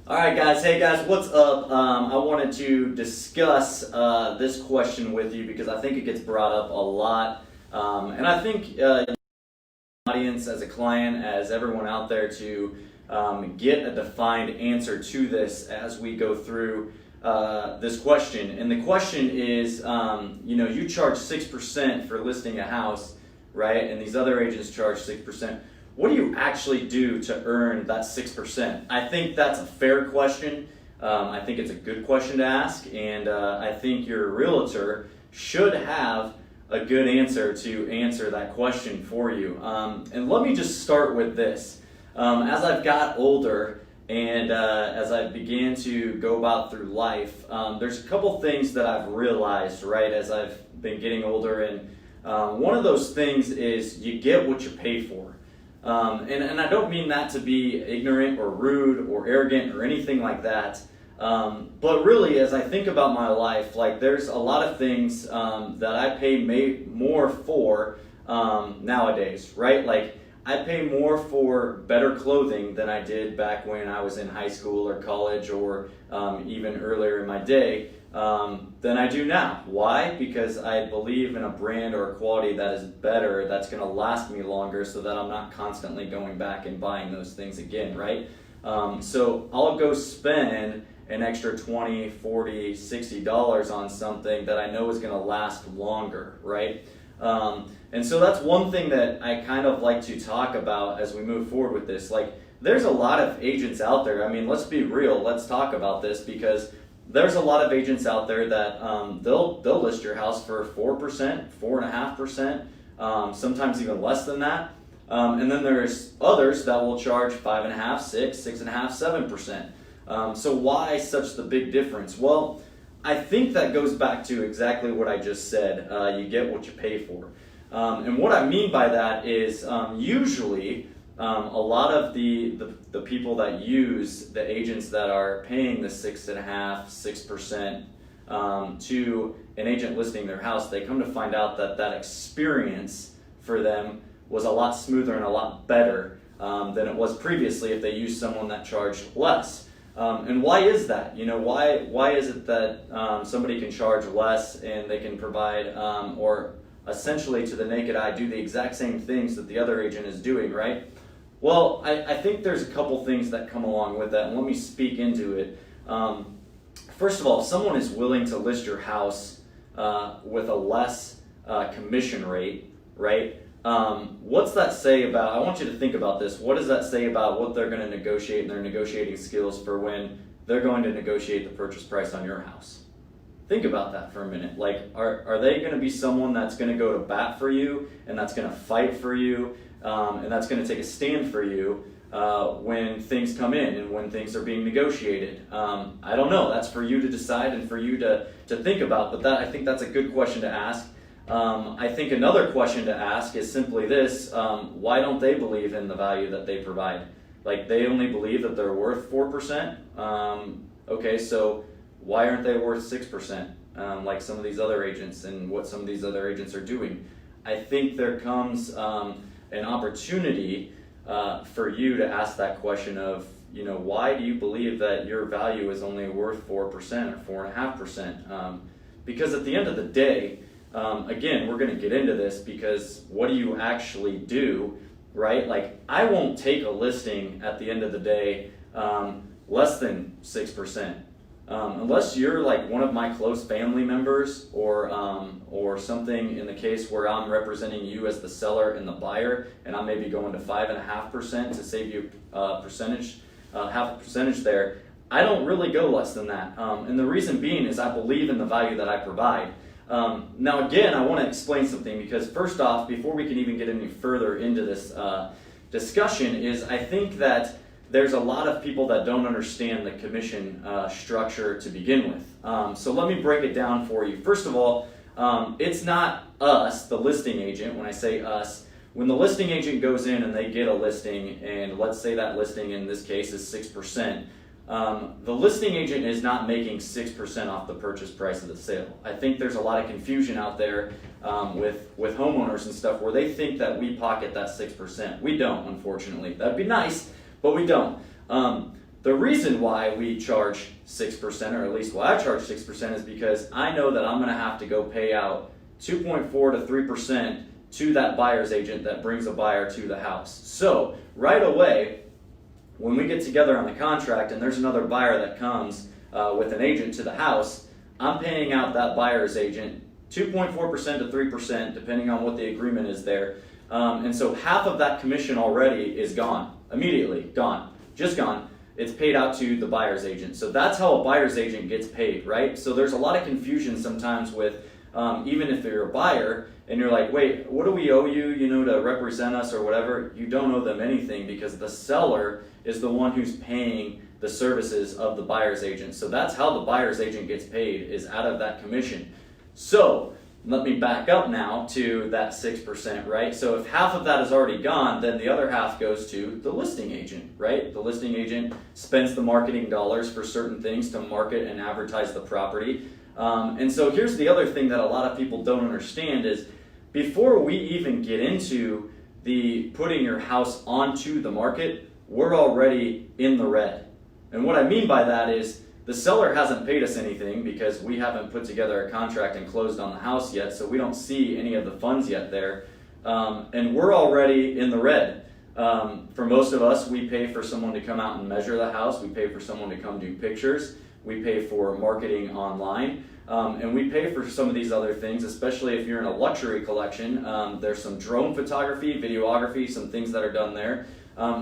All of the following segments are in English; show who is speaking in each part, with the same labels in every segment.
Speaker 1: All right, guys. Hey, guys, what's up? I wanted to discuss this question with you because I think it gets brought up a lot. And I think audience, as a client, as everyone out there, to get a defined answer to this as we go through this question. And the question is, you charge 6% for listing a house, right? And these other agents charge 6%. What do you actually do to earn that 6%? I think that's a fair question. I think it's a good question to ask, and I think your realtor should have a good answer to answer that question for you. And let me just start with this. As I've got older and as I began to go about through life, there's a couple things that I've realized, right, as I've been getting older. And one of those things is you get what you pay for. And I don't mean that to be ignorant or rude or arrogant or anything like that. But really, as I think about my life, like there's a lot of things that I pay more for nowadays, right? Like I pay more for better clothing than I did back when I was in high school or college or even earlier in my day than I do now. Why? Because I believe in a brand or a quality that is better, that's going to last me longer, so that I'm not constantly going back and buying those things again, right? So I'll go spend an extra $20, $40, $60 on something that I know is going to last longer, right? And so that's one thing that I kind of like to talk about as we move forward with this. Like, there's a lot of agents out there. I mean, let's be real. Let's talk about this, because there's a lot of agents out there that they'll list your house for 4%, 4.5%, sometimes even less than that. And then there's others that will charge 5.5%, 6%, 6.5%, 7%. So why such the big difference? Well, I think that goes back to exactly what I just said. You get what you pay for. And what I mean by that is usually a lot of the people that use the agents that are paying the 6.5%, 6% to an agent listing their house, they come to find out that that experience for them was a lot smoother and a lot better than it was previously if they used someone that charged less. And why is that? Why is it that somebody can charge less and they can provide or essentially to the naked eye do the exact same things that the other agent is doing, right? Well, I think there's a couple things that come along with that, and let me speak into it. First of all, if someone is willing to list your house with a less commission rate, right? What's that say about, I want you to think about this, what does that say about what they're going to negotiate and their negotiating skills for when they're going to negotiate the purchase price on your house? Think about that for a minute. Like, are they going to be someone that's going to go to bat for you and that's going to fight for you and that's going to take a stand for you when things come in and when things are being negotiated? I don't know. That's for you to decide and for you to think about. But I think that's a good question to ask. I think another question to ask is simply this: why don't they believe in the value that they provide? Like, they only believe that they're worth 4%. Okay, so why aren't they worth 6%? Like some of these other agents and what some of these other agents are doing. I think there comes an opportunity for you to ask that question of, why do you believe that your value is only worth 4% or 4.5%? Because at the end of the day, again, we're going to get into this because what do you actually do, right? Like, I won't take a listing at the end of the day less than 6%. Unless you're like one of my close family members or something, in the case where I'm representing you as the seller and the buyer, and I may be going to 5.5% to save you half a percentage there. I don't really go less than that. And the reason being is I believe in the value that I provide. Now again, I want to explain something, because first off, before we can even get any further into this discussion, is I think that there's a lot of people that don't understand the commission structure to begin with. So let me break it down for you. First of all, it's not us, the listing agent. When I say us, when the listing agent goes in and they get a listing, and let's say that listing in this case is 6%, the listing agent is not making 6% off the purchase price of the sale. I think there's a lot of confusion out there with homeowners and stuff where they think that we pocket that 6%. We don't, unfortunately. That'd be nice, but we don't. The reason why we charge 6%, or at least why I charge 6%, is because I know that I'm going to have to go pay out 2.4 to 3% to that buyer's agent that brings a buyer to the house. So right away, when we get together on the contract and there's another buyer that comes with an agent to the house, I'm paying out that buyer's agent 2.4% to 3%, depending on what the agreement is there. And so half of that commission already is gone, immediately gone, just gone. It's paid out to the buyer's agent. So that's how a buyer's agent gets paid, right? So there's a lot of confusion sometimes with, even if you're a buyer and you're like, wait, what do we owe you, to represent us or whatever? You don't owe them anything, because the seller is the one who's paying the services of the buyer's agent. So that's how the buyer's agent gets paid, is out of that commission. So let me back up now to that 6%, right? So if half of that is already gone, then the other half goes to the listing agent, right? The listing agent spends the marketing dollars for certain things to market and advertise the property. And so here's the other thing that a lot of people don't understand is, before we even get into the putting your house onto the market, we're already in the red. And what I mean by that is, the seller hasn't paid us anything because we haven't put together a contract and closed on the house yet, so we don't see any of the funds yet there. And we're already in the red. For most of us, we pay for someone to come out and measure the house. We pay for someone to come do pictures. We pay for marketing online. And we pay for some of these other things, especially if you're in a luxury collection. There's some drone photography, videography, some things that are done there.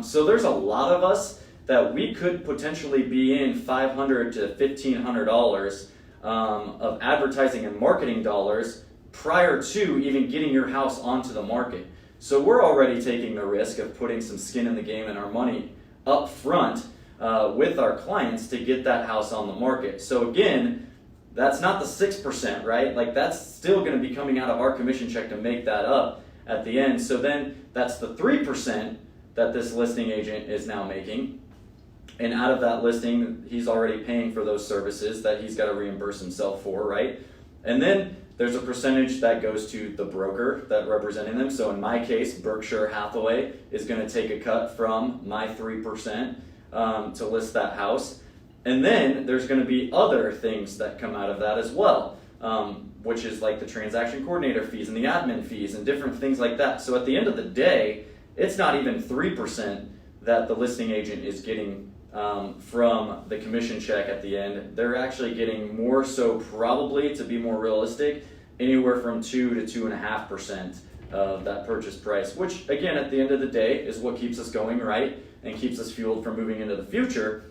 Speaker 1: So there's a lot of us that we could potentially be in $500 to $1,500 of advertising and marketing dollars prior to even getting your house onto the market. So we're already taking the risk of putting some skin in the game and our money up front with our clients to get that house on the market. So again, that's not the 6%, right? Like, that's still going to be coming out of our commission check to make that up at the end. So then that's the 3% that this listing agent is now making. And out of that listing, he's already paying for those services that he's got to reimburse himself for, right? And then there's a percentage that goes to the broker that representing them. So in my case, Berkshire Hathaway is going to take a cut from my 3% to list that house. And then there's going to be other things that come out of that as well, which is like the transaction coordinator fees and the admin fees and different things like that. So at the end of the day, it's not even 3% that the listing agent is getting from the commission check at the end. They're actually getting more, so probably, to be more realistic, anywhere from 2 to 2.5% of that purchase price, which again, at the end of the day, is what keeps us going, right? And keeps us fueled for moving into the future.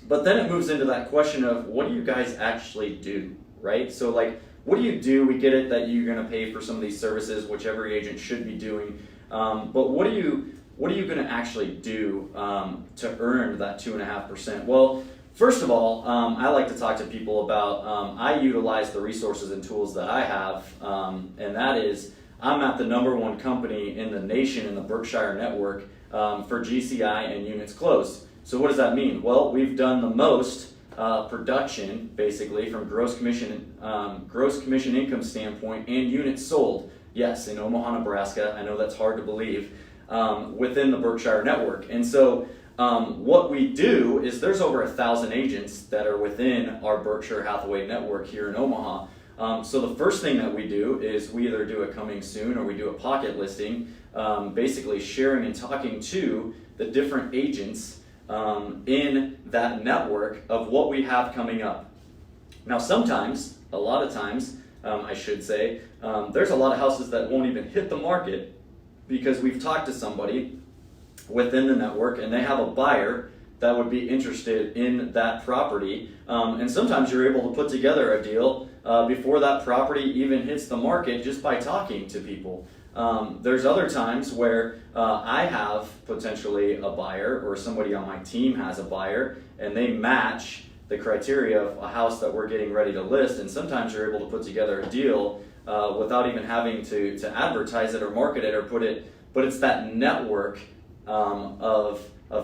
Speaker 1: But then it moves into that question of, what do you guys actually do, right? So like, what do you do? We get it that you're going to pay for some of these services, which every agent should be doing. But what are you going to actually do to earn that 2.5%? Well, first of all, I like to talk to people about, I utilize the resources and tools that I have, and that is, I'm at the #1 company in the nation in the Berkshire network for GCI and units closed. So what does that mean? Well, we've done the most production, basically, from gross commission income standpoint and units sold. Yes, in Omaha, Nebraska. I know that's hard to believe. Within the Berkshire network. And so what we do is, there's over 1,000 agents that are within our Berkshire Hathaway network here in Omaha. So the first thing that we do is we either do a coming soon or we do a pocket listing, basically sharing and talking to the different agents in that network of what we have coming up. Now sometimes, a lot of times, I should say, there's a lot of houses that won't even hit the market because we've talked to somebody within the network and they have a buyer that would be interested in that property. And sometimes you're able to put together a deal before that property even hits the market just by talking to people. There's other times where I have potentially a buyer, or somebody on my team has a buyer, and they match the criteria of a house that we're getting ready to list, and sometimes you're able to put together a deal without even having to advertise it or market it or put it, but it's that network of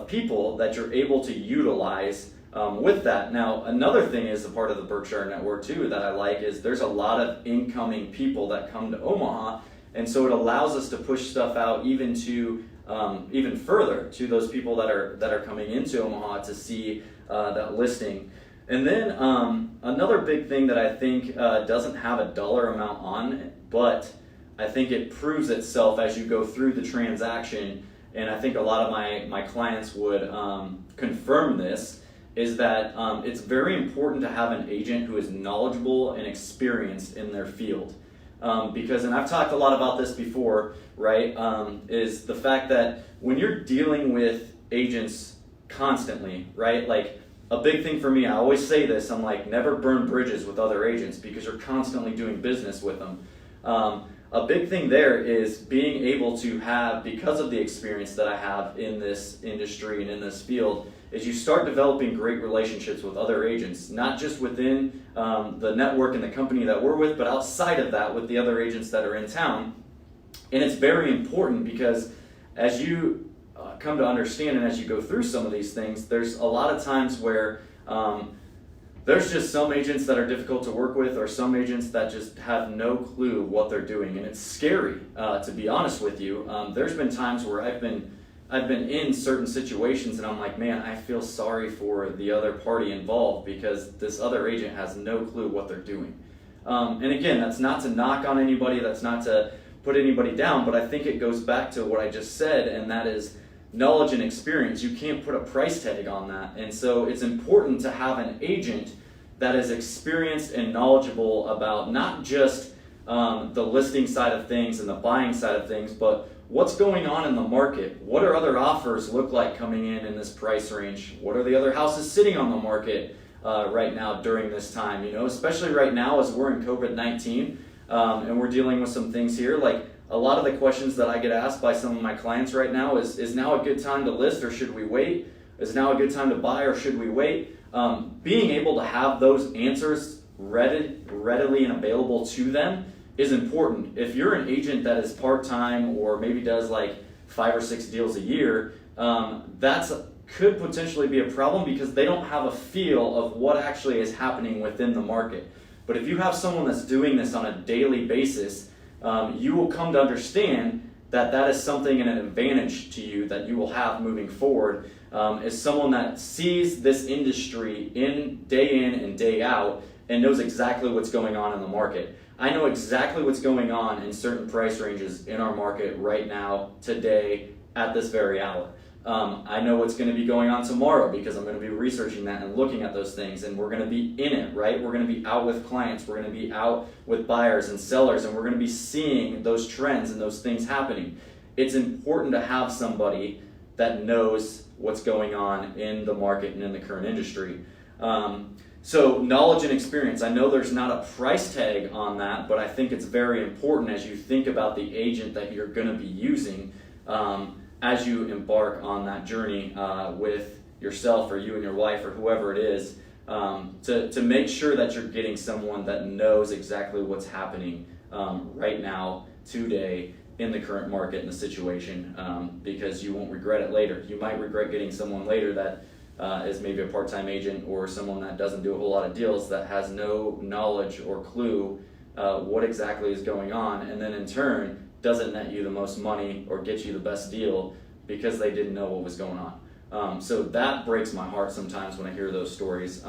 Speaker 1: people that you're able to utilize with that. Now, another thing is a part of the Berkshire network too that I like is there's a lot of incoming people that come to Omaha, And so it allows us to push stuff out even to even further to those people that are coming into Omaha to see that listing. And then another big thing that I think doesn't have a dollar amount on it, but I think it proves itself as you go through the transaction, and I think a lot of my clients would confirm this, is that it's very important to have an agent who is knowledgeable and experienced in their field. Because, and I've talked a lot about this before, right, is the fact that when you're dealing with agents constantly, right, like a big thing for me, I always say this, I'm like, never burn bridges with other agents because you're constantly doing business with them. A big thing there is being able to have, because of the experience that I have in this industry and in this field, is you start developing great relationships with other agents, not just within the network and the company that we're with, but outside of that with the other agents that are in town. And it's very important because as you come to understand and as you go through some of these things, there's a lot of times where there's just some agents that are difficult to work with, or some agents that just have no clue what they're doing, and it's scary, to be honest with you. There's been times where I've been in certain situations and I'm like, man, I feel sorry for the other party involved because this other agent has no clue what they're doing. And again, that's not to knock on anybody, that's not to put anybody down, but I think it goes back to what I just said, and that is knowledge and experience. You can't put a price tag on that. And so it's important to have an agent that is experienced and knowledgeable about not just the listing side of things and the buying side of things, but what's going on in the market. What are other offers look like coming in this price range? What are the other houses sitting on the market right now during this time? You know, especially right now as we're in COVID-19 and we're dealing with some things here. Like a lot of the questions that I get asked by some of my clients right now is now a good time to list or should we wait? Is now a good time to buy or should we wait? Being able to have those answers readily and available to them is important. If you're an agent that is part-time or maybe does like 5 or 6 deals a year, that's could potentially be a problem because they don't have a feel of what actually is happening within the market. But if you have someone that's doing this on a daily basis, you will come to understand that that is something and an advantage to you that you will have moving forward, is someone that sees this industry day in and day out and knows exactly what's going on in the market. I know exactly what's going on in certain price ranges in our market right now, today, at this very hour. I know what's going to be going on tomorrow because I'm going to be researching that and looking at those things, and we're going to be in it, right? We're going to be out with clients, we're going to be out with buyers and sellers, and we're going to be seeing those trends and those things happening. It's important to have somebody that knows what's going on in the market and in the current industry. So knowledge and experience, I know there's not a price tag on that, but I think it's very important as you think about the agent that you're going to be using as you embark on that journey with yourself or you and your wife or whoever it is, to make sure that you're getting someone that knows exactly what's happening right now, today, in the current market and the situation, because you won't regret it later. You might regret getting someone later that is maybe a part-time agent or someone that doesn't do a whole lot of deals that has no knowledge or clue what exactly is going on, and then in turn doesn't net you the most money or get you the best deal because they didn't know what was going on. So that breaks my heart sometimes when I hear those stories.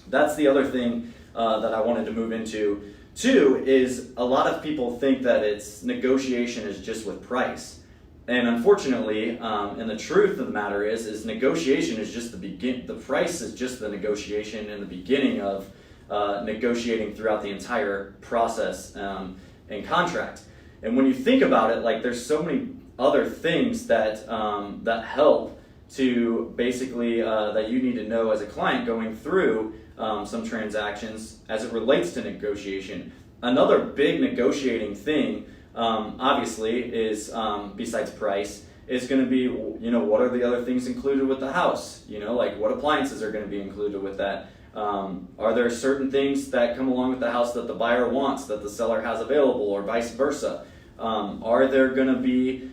Speaker 1: That's the other thing that I wanted to move into too, is a lot of people think that it's negotiation is just with price. And unfortunately, and the truth of the matter is negotiation is just the price is just the negotiation and the beginning of negotiating throughout the entire process and contract. And when you think about it, like there's so many other things that that help to basically that you need to know as a client going through some transactions as it relates to negotiation. Another big negotiating thing, obviously, is besides price, is going to be, you know, what are the other things included with the house? You know, like what appliances are going to be included with that? Are there certain things that come along with the house that the buyer wants that the seller has available, or vice versa? Are there going to be,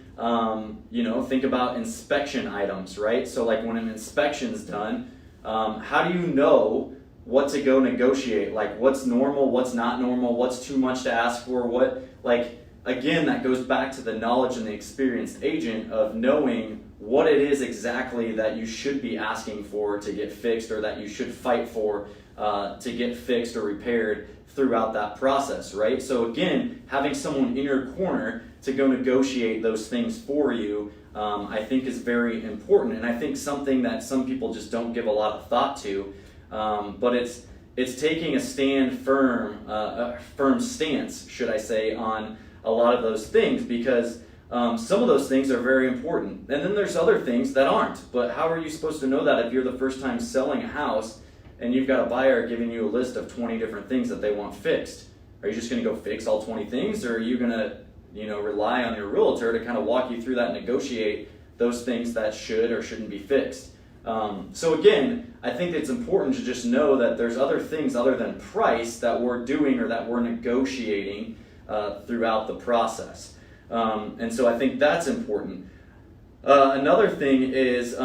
Speaker 1: you know, think about inspection items, right? So like when an inspection's done, how do you know what to go negotiate? Like what's normal, what's not normal, what's too much to ask for, what, like, again, that goes back to the knowledge and the experienced agent of knowing what it is exactly that you should be asking for to get fixed, or that you should fight for to get fixed or repaired throughout that process, right? So again, having someone in your corner to go negotiate those things for you, I think is very important, and I think something that some people just don't give a lot of thought to, but it's taking a firm stance, should I say, on a lot of those things, because some of those things are very important, and then there's other things that aren't. But how are you supposed to know that if you're the first time selling a house and you've got a buyer giving you a list of 20 different things that they want fixed? Are you just going to go fix all 20 things, or are you going to rely on your realtor to kind of walk you through that and negotiate those things that should or shouldn't be fixed? So again, I think it's important to just know that there's other things other than price that we're doing or that we're negotiating throughout the process. And so I think that's important. Another thing is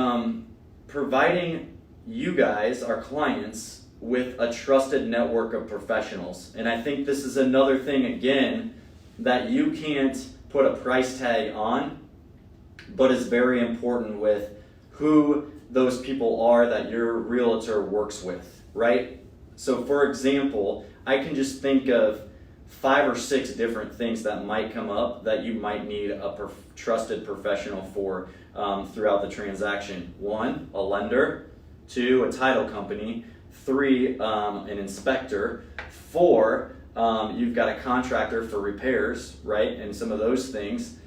Speaker 1: providing you guys, our clients, with a trusted network of professionals. And I think this is another thing, again, that you can't put a price tag on, but is very important with who those people are that your realtor works with, right? So for example, I can just think of 5 or 6 different things that might come up that you might need a trusted professional for throughout the transaction. 1, a lender. 2, a title company. 3, an inspector. 4, you've got a contractor for repairs, right? And some of those things.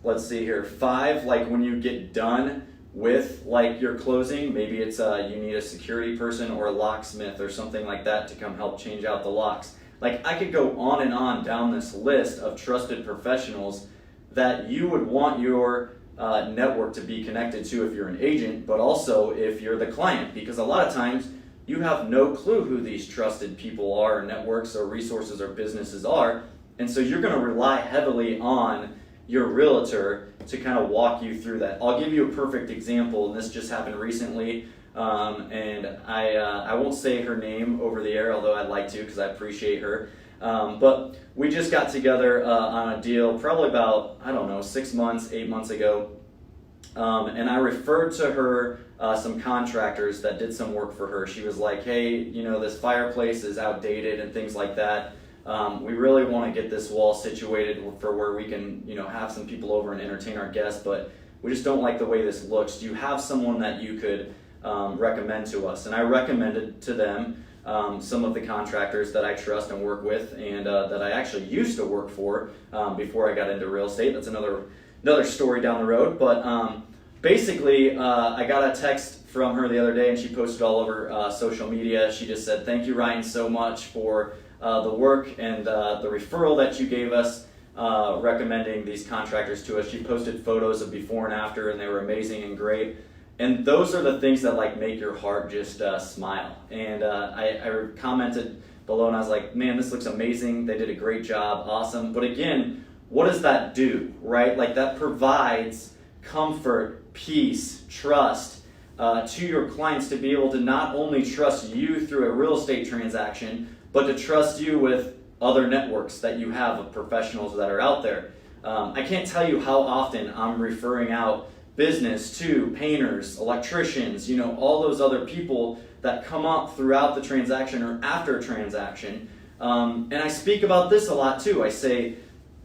Speaker 1: Let's see here. 5, like when you get done with like your closing, maybe it's you need a security person or a locksmith or something like that to come help change out the locks. Like, I could go on and on down this list of trusted professionals that you would want your network to be connected to if you're an agent, but also if you're the client, because a lot of times you have no clue who these trusted people are, or networks or resources or businesses are, and so you're going to rely heavily on your realtor to kind of walk you through that. I'll give you a perfect example, and this just happened recently. And I won't say her name over the air, although I'd like to because I appreciate her. But we just got together on a deal probably about, 6 months, 8 months ago. And I referred to her some contractors that did some work for her. She was like, hey, this fireplace is outdated and things like that. We really want to get this wall situated for where we can, have some people over and entertain our guests, but we just don't like the way this looks. Do you have someone that you could recommend to us? And I recommended to them some of the contractors that I trust and work with, and that I actually used to work for before I got into real estate. That's another story down the road. But basically, I got a text from her the other day, and she posted all over social media. She just said, "Thank you, Ryan, so much for the work and the referral that you gave us, recommending these contractors to us." She posted photos of before and after, and they were amazing and great. And those are the things that make your heart just smile. And I commented below, and I was like, man, this looks amazing. They did a great job. Awesome. But again, what does that do, right? That provides comfort, peace, trust to your clients to be able to not only trust you through a real estate transaction, but to trust you with other networks that you have of professionals that are out there. I can't tell you how often I'm referring out business to painters, electricians, all those other people that come up throughout the transaction or after a transaction. And I speak about this a lot too. I say,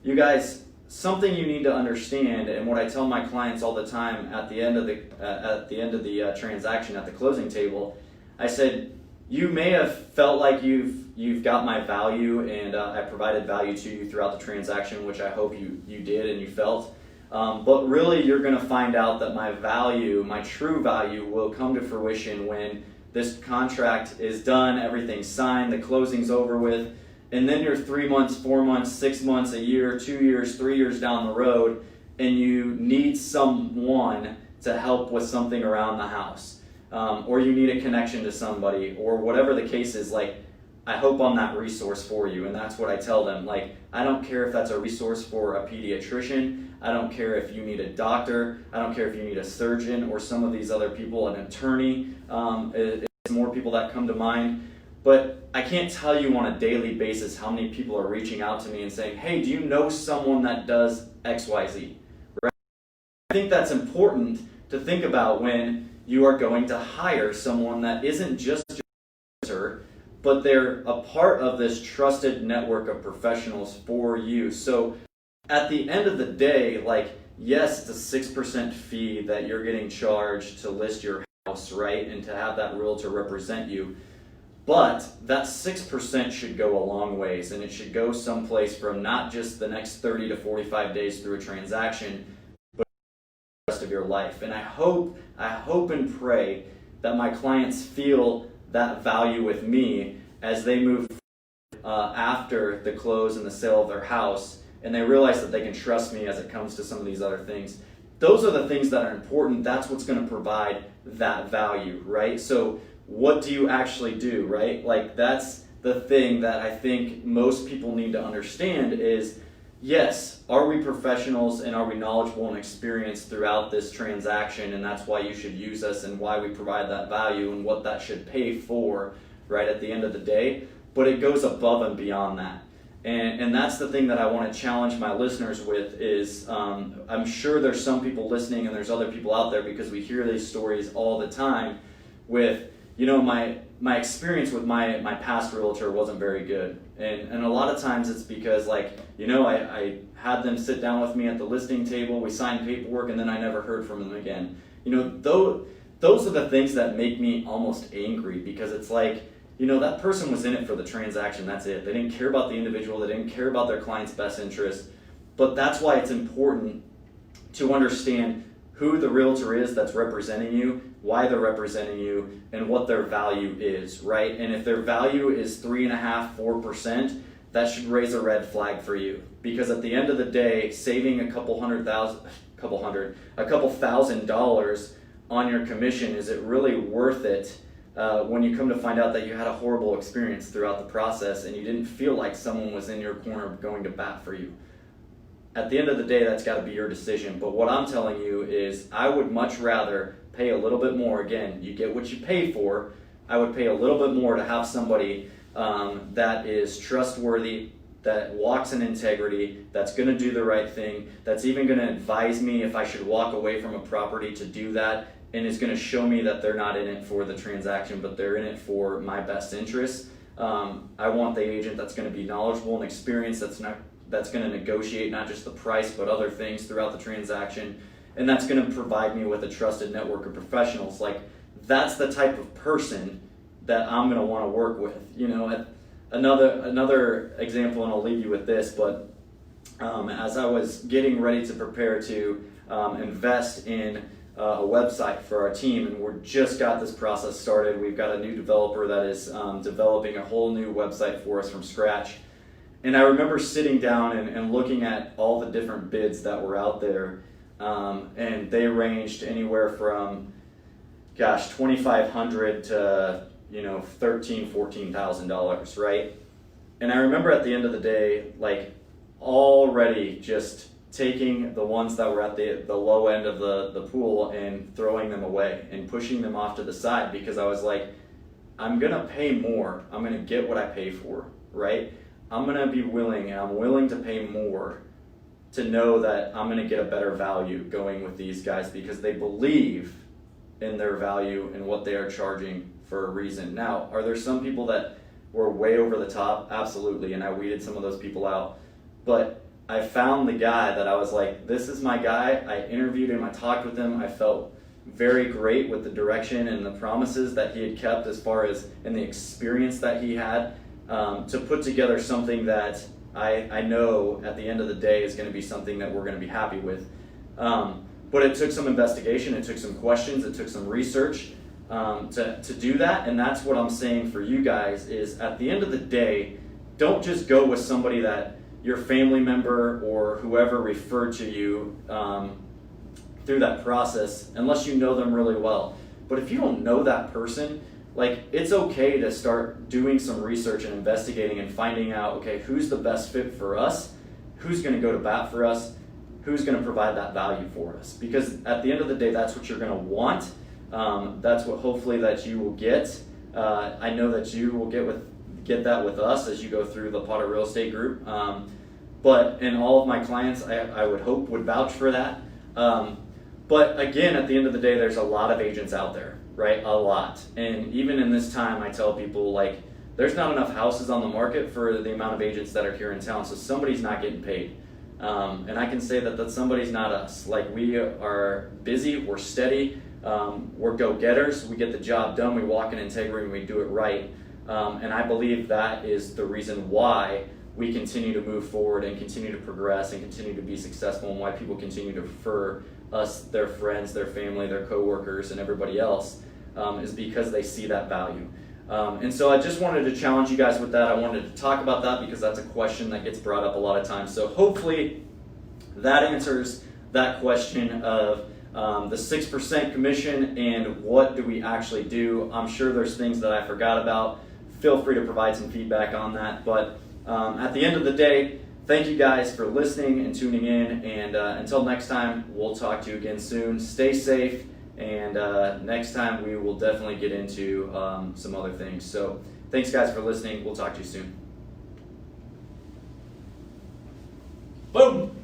Speaker 1: you guys, something you need to understand, and what I tell my clients all the time at the end of the transaction at the closing table, I said, you may have felt like you've got my value, and I provided value to you throughout the transaction, which I hope you did and you felt. But really, you're going to find out that my value, my true value, will come to fruition when this contract is done, everything's signed, the closing's over with, and then you're 3 months, 4 months, 6 months, a year, 2 years, 3 years down the road, and you need someone to help with something around the house, or you need a connection to somebody, or whatever the case is. I hope I'm that resource for you, and that's what I tell them. I don't care if that's a resource for a pediatrician. I don't care if you need a doctor. I don't care if you need a surgeon or some of these other people, an attorney. It's more people that come to mind. But I can't tell you on a daily basis how many people are reaching out to me and saying, hey, do you know someone that does XYZ? Right? I think that's important to think about when you are going to hire someone that isn't just your realtor, but they're a part of this trusted network of professionals for you. So at the end of the day, like, yes, it's a 6% fee that you're getting charged to list your house, right? And to have that realtor represent you. But that 6% should go a long ways, and it should go someplace from not just the next 30 to 45 days through a transaction, but the rest of your life. And I hope and pray that my clients feel that value with me as they move after the close and the sale of their house, and they realize that they can trust me as it comes to some of these other things. Those are the things that are important. That's what's going to provide that value, right? So what do you actually do, right? Like, that's the thing that I think most people need to understand is, yes, are we professionals and are we knowledgeable and experienced throughout this transaction? And that's why you should use us and why we provide that value and what that should pay for, right, at the end of the day. But it goes above and beyond that. And that's the thing that I want to challenge my listeners with is, I'm sure there's some people listening and there's other people out there, because we hear these stories all the time with, you know, my experience with my past realtor wasn't very good. And a lot of times it's because, like, you know, I had them sit down with me at the listing table, we signed paperwork, and then I never heard from them again. You know, those are the things that make me almost angry, because it's like, you know, that person was in it for the transaction, that's it. They didn't care about the individual, they didn't care about their client's best interest. But that's why it's important to understand who the realtor is that's representing you, why they're representing you, and what their value is, right? And if their value is 3.5%, 4%, that should raise a red flag for you. Because at the end of the day, saving a couple $1,000s on your commission, is it really worth it when you come to find out that you had a horrible experience throughout the process and you didn't feel like someone was in your corner going to bat for you? At the end of the day, that's got to be your decision. But what I'm telling you is, I would much rather pay a little bit more. Again, you get what you pay for. I would pay a little bit more to have somebody that is trustworthy, that walks in integrity, that's going to do the right thing, that's even going to advise me if I should walk away from a property to do that, and is going to show me that they're not in it for the transaction, but they're in it for my best interests. I want the agent that's going to be knowledgeable and experienced, that's going to negotiate not just the price but other things throughout the transaction, and that's going to provide me with a trusted network of professionals. Like, that's the type of person that I'm going to want to work with. You know, another example, and I'll leave you with this, but as I was getting ready to prepare to invest in a website for our team, and we're just got this process started. We've got a new developer that is developing a whole new website for us from scratch. And I remember sitting down and looking at all the different bids that were out there, and they ranged anywhere from, $2,500 to, $13,000, $14,000, right? And I remember at the end of the day, like, already just taking the ones that were at the low end of the pool and throwing them away and pushing them off to the side, because I was like, I'm gonna pay more, I'm gonna get what I pay for, right? I'm gonna be willing, and I'm willing to pay more to know that I'm gonna get a better value going with these guys, because they believe in their value and what they are charging for a reason. Now, are there some people that were way over the top? Absolutely, and I weeded some of those people out. But I found the guy that I was like, this is my guy. I interviewed him, I talked with him, I felt very great with the direction and the promises that he had kept as far as and the experience that he had to put together something that I know at the end of the day is going to be something that we're going to be happy with. But it took some investigation, it took some questions, it took some research to do that. And that's what I'm saying for you guys is, at the end of the day, don't just go with somebody that your family member or whoever referred to you through that process, unless you know them really well. But if you don't know that person, like, it's okay to start doing some research and investigating and finding out, okay, who's the best fit for us, who's going to go to bat for us, who's going to provide that value for us. Because at the end of the day, that's what you're going to want. That's what hopefully that you will get. I know that you will get that with us as you go through the Potter Real Estate Group. But and all of my clients, I would hope, would vouch for that. But again, at the end of the day, there's a lot of agents out there, right? A lot. And even in this time, I tell people, like, there's not enough houses on the market for the amount of agents that are here in town, so somebody's not getting paid. And I can say that somebody's not us. Like, we are busy, we're steady, we're go-getters, we get the job done, we walk in integrity, and we do it right. And I believe that is the reason why we continue to move forward and continue to progress and continue to be successful, and why people continue to refer us, their friends, their family, their coworkers, and everybody else, is because they see that value. And so I just wanted to challenge you guys with that. I wanted to talk about that because that's a question that gets brought up a lot of times. So hopefully that answers that question of the 6% commission and what do we actually do. I'm sure there's things that I forgot about. Feel free to provide some feedback on that. But at the end of the day, thank you guys for listening and tuning in. And until next time, we'll talk to you again soon. Stay safe. And next time we will definitely get into some other things. So thanks guys for listening. We'll talk to you soon. Boom.